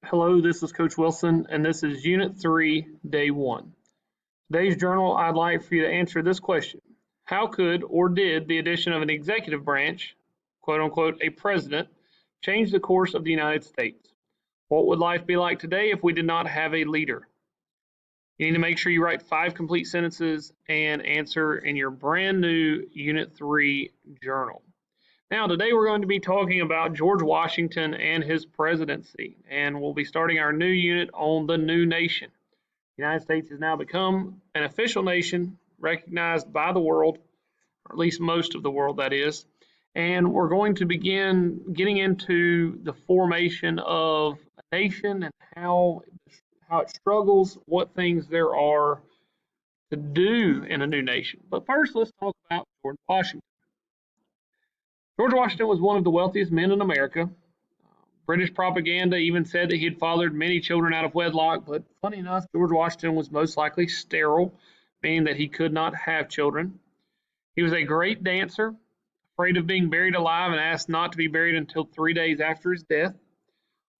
Hello, this is Coach Wilson, and this is Unit 3, Day 1. Today's journal, I'd like for you to answer this question. How could or did the addition of an executive branch, quote unquote, a president, change the course of the United States? What would life be like today if we did not have a leader? You need to make sure you write 5 complete sentences and answer in your brand new Unit 3 journal. Now, today we're going to be talking about George Washington and his presidency, and we'll be starting our new unit on the new nation. The United States has now become an official nation recognized by the world, or at least most of the world, that is. And we're going to begin getting into the formation of a nation and how it struggles, what things there are to do in a new nation. But first, let's talk about George Washington. George Washington was one of the wealthiest men in America. British propaganda even said that he had fathered many children out of wedlock, but funny enough, George Washington was most likely sterile, meaning that he could not have children. He was a great dancer, afraid of being buried alive and asked not to be buried until 3 days after his death.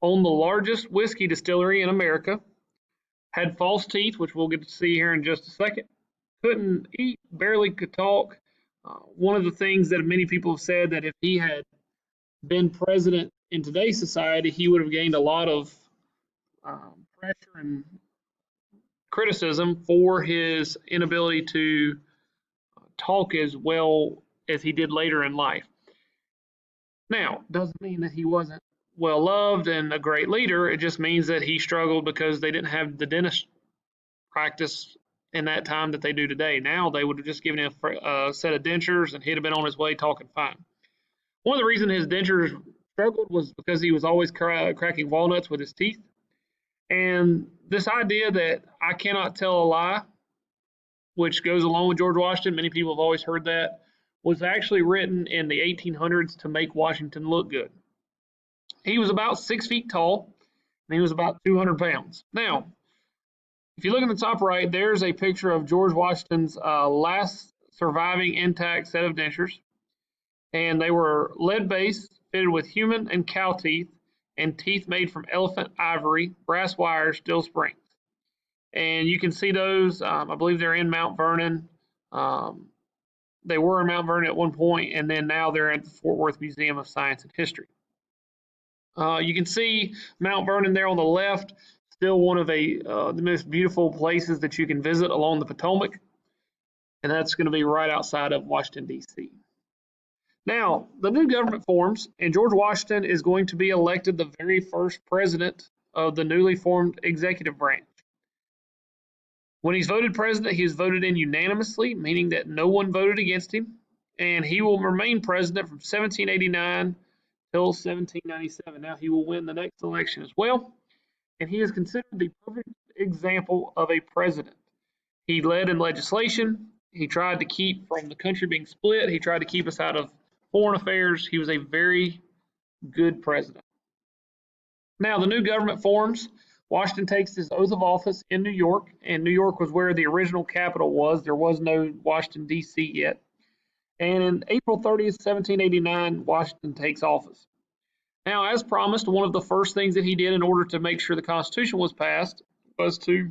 Owned the largest whiskey distillery in America. Had false teeth, which we'll get to see here in just a second. Couldn't eat, barely could talk. One of the things that many people have said that if he had been president in today's society, he would have gained a lot of pressure and criticism for his inability to talk as well as he did later in life. Now, doesn't mean that he wasn't well loved and a great leader. It just means that he struggled because they didn't have the dentist practice in that time that they do today. Now they would have just given him a set of dentures and he'd have been on his way talking fine. One of the reasons his dentures struggled was because he was always cracking walnuts with his teeth. And this idea that I cannot tell a lie, which goes along with George Washington, many people have always heard that, was actually written in the 1800s to make Washington look good. He was about 6 feet tall, and he was about 200 pounds. Now, if you look in the top right, there's a picture of George Washington's last surviving intact set of dentures. And they were lead-based, fitted with human and cow teeth, and teeth made from elephant ivory, brass wires, steel springs. And you can see those. I believe they're in Mount Vernon. They were in Mount Vernon at one point, and then now they're at the Fort Worth Museum of Science and History. You can see Mount Vernon there on the left, still one of the most beautiful places that you can visit along the Potomac, and that's going to be right outside of Washington, D.C. Now, the new government forms, and George Washington is going to be elected the very first president of the newly formed executive branch. When he's voted president, he is voted in unanimously, meaning that no one voted against him, and he will remain president from 1789 till 1797. Now, he will win the next election as well, and he is considered the perfect example of a president. He led in legislation. He tried to keep from the country being split. He tried to keep us out of foreign affairs. He was a very good president. Now, the new government forms. Washington takes his oath of office in New York, and New York was where the original capital was. There was no Washington, D.C. yet. And in April 30th, 1789, Washington takes office. Now, as promised, one of the first things that he did in order to make sure the Constitution was passed was to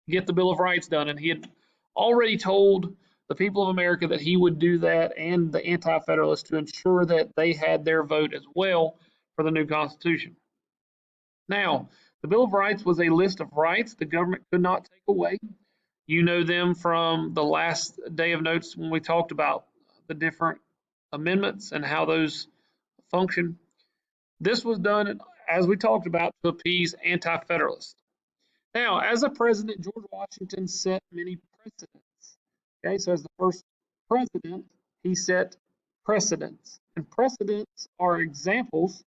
get the Bill of Rights done, and he had already told the people of America that he would do that and the Anti-Federalists to ensure that they had their vote as well for the new Constitution. Now, the Bill of Rights was a list of rights the government could not take away. You know them from the last day of notes when we talked about the different amendments and how those function. This was done, as we talked about, to appease Anti-Federalists. Now, as a president, George Washington set many precedents. Okay, so as the first president, he set precedents. And precedents are examples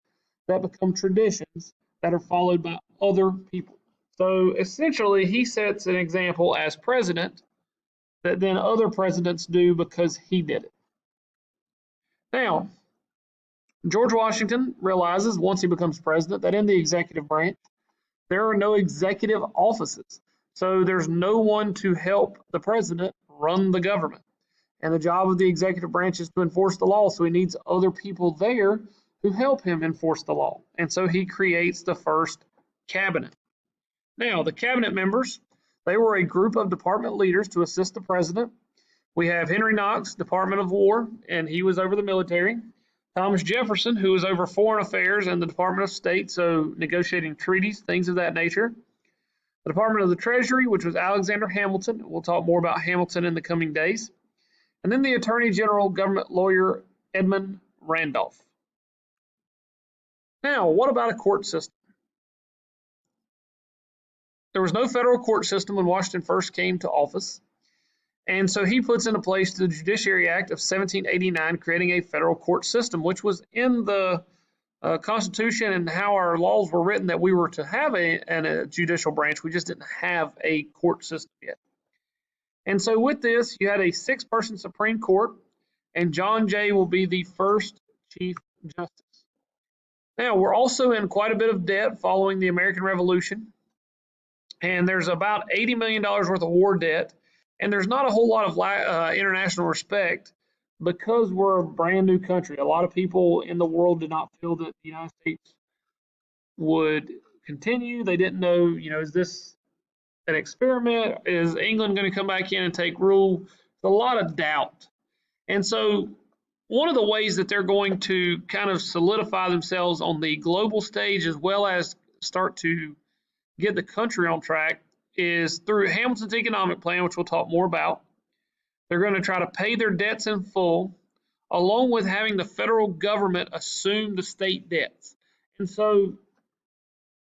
that become traditions that are followed by other people. So essentially, he sets an example as president that then other presidents do because he did it. Now, George Washington realizes once he becomes president that in the executive branch, there are no executive offices. So there's no one to help the president run the government. And the job of the executive branch is to enforce the law. So he needs other people there who help him enforce the law. And so he creates the first cabinet. Now, the cabinet members, they were a group of department leaders to assist the president. We have Henry Knox, Department of War, and he was over the military. Thomas Jefferson, who was over foreign affairs and the Department of State, so negotiating treaties, things of that nature. The Department of the Treasury, which was Alexander Hamilton. We'll talk more about Hamilton in the coming days. And then the Attorney General, government lawyer, Edmund Randolph. Now, what about a court system? There was no federal court system when Washington first came to office. And so he puts into place the Judiciary Act of 1789, creating a federal court system, which was in the Constitution and how our laws were written that we were to have a judicial branch. We just didn't have a court system yet. And so with this, you had a 6-person Supreme Court, and John Jay will be the first Chief Justice. Now, we're also in quite a bit of debt following the American Revolution, and there's about $80 million worth of war debt, and there's not a whole lot of international respect because we're a brand new country. A lot of people in the world did not feel that the United States would continue. They didn't know, is this an experiment? Is England going to come back in and take rule? There's a lot of doubt. And so one of the ways that they're going to kind of solidify themselves on the global stage as well as start to get the country on track is through Hamilton's economic plan, which we'll talk more about. They're going to try to pay their debts in full, along with having the federal government assume the state debts. And so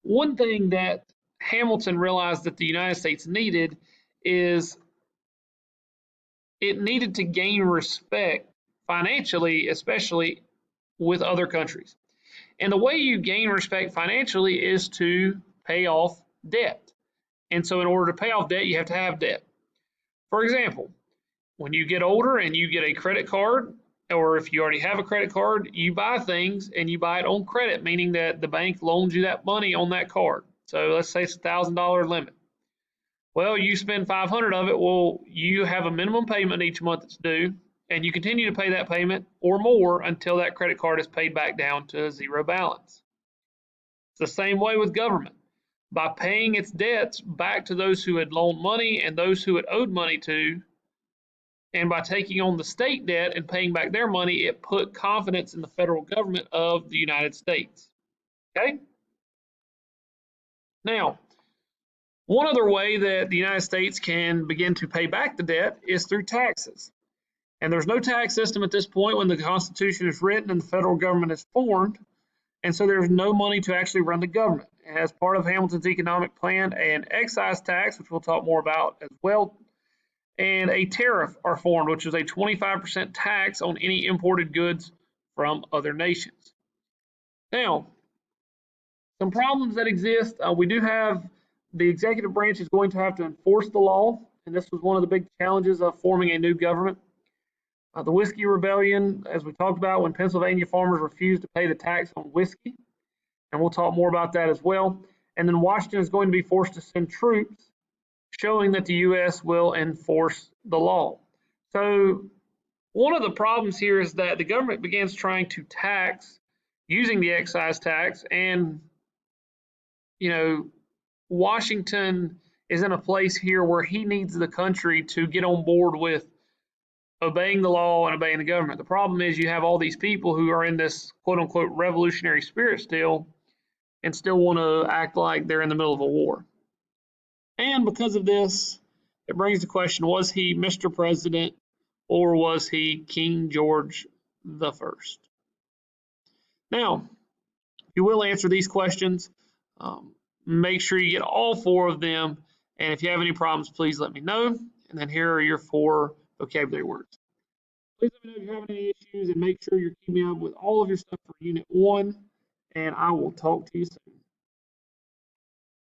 one thing that Hamilton realized that the United States needed is it needed to gain respect financially, especially with other countries. And the way you gain respect financially is to pay off debt. And so in order to pay off debt, you have to have debt. For example, when you get older and you get a credit card, or if you already have a credit card, you buy things and you buy it on credit, meaning that the bank loans you that money on that card. So let's say it's a $1,000 limit. Well, you spend $500 of it. Well, you have a minimum payment each month that's due, and you continue to pay that payment or more until that credit card is paid back down to zero balance. It's the same way with government. By paying its debts back to those who had loaned money and those who it owed money to, and by taking on the state debt and paying back their money, it put confidence in the federal government of the United States. Okay? Now, one other way that the United States can begin to pay back the debt is through taxes. And there's no tax system at this point when the Constitution is written and the federal government is formed. And so there's no money to actually run the government. And as part of Hamilton's economic plan, an excise tax, which we'll talk more about as well, and a tariff are formed, which is a 25% tax on any imported goods from other nations. Now, some problems that exist, we do have the executive branch is going to have to enforce the law, and this was one of the big challenges of forming a new government. The Whiskey Rebellion, as we talked about, when Pennsylvania farmers refused to pay the tax on whiskey, and we'll talk more about that as well. And then Washington is going to be forced to send troops, showing that the U.S. will enforce the law. So one of the problems here is that the government begins trying to tax using the excise tax, and Washington is in a place here where he needs the country to get on board with obeying the law and obeying the government. The problem is you have all these people who are in this quote-unquote revolutionary spirit still and still want to act like they're in the middle of a war. And because of this, it brings the question, was he Mr. President or was he King George the First? Now, you will answer these questions. Make sure you get all 4 of them. And if you have any problems, please let me know. And then here are your 4 vocabulary words. Please let me know if you have any issues, and make sure you're keeping up with all of your stuff for Unit 1. And I will talk to you soon.